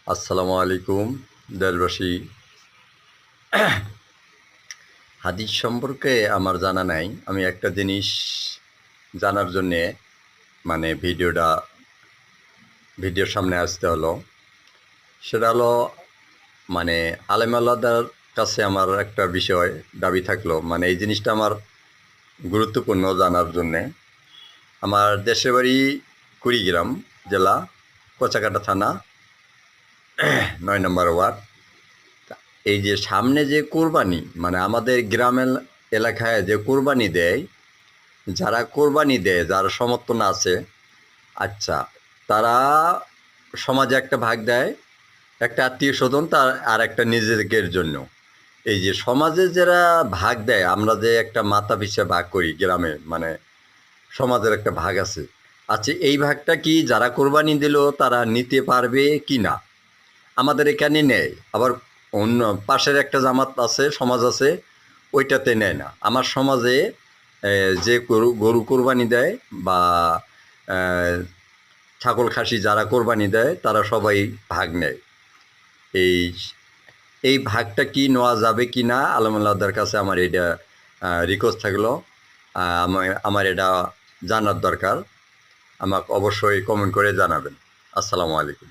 আসসালামু আলাইকুম দেশবাসী। হাদিস সম্পর্কে আমার জানা নাই। আমি একটা জিনিস জানার জন্যে মানে ভিডিওর সামনে আসতে হলো। সেটা হলো মানে আলেম আল্লাহদের কাছে আমার একটা বিষয় দাবি থাকলো, মানে এই জিনিসটা আমার গুরুত্বপূর্ণ জানার জন্যে। আমার দেশের বাড়ি কুড়িগ্রাম জেলা, কচাকাটা থানা, ৯ নম্বর ওয়ার্ড। এই যে সামনে যে কোরবানি, মানে আমাদের গ্রামের এলাকায় যে কোরবানি দেয়, যারা কোরবানি দেয়, যার সমর্থন আছে, আচ্ছা, তারা সমাজে একটা ভাগ দেয়, একটা আত্মীয় স্বজন, তার আর একটা নিজেদের জন্য। এই যে সমাজে যারা ভাগ দেয়, আমরা যে একটা মাথা পিছু ভাগ করি গ্রামে, মানে সমাজের একটা ভাগ আছে। আচ্ছা, এই ভাগটা কি যারা কোরবানি দিল তারা নিতে পারবে কি না? আমাদের এখানে নেয়, আবার অন্য পাশের একটা জামাত আছে, সমাজ আছে, ওইটাতে নেয় না। আমার সমাজে যে গরু কোরবানি দেয় বা ছাগল খাসি যারা কোরবানি দেয়, তারা সবাই ভাগ নেয়। এই এই ভাগটা কি নেওয়া যাবে কি না, আলমুল্লাহদের কাছে আমার এটা রিকোয়েস্ট থাকলো। আমার এটা জানার দরকার। আমাকে অবশ্যই কমেন্ট করে জানাবেন। আসসালামু আলাইকুম।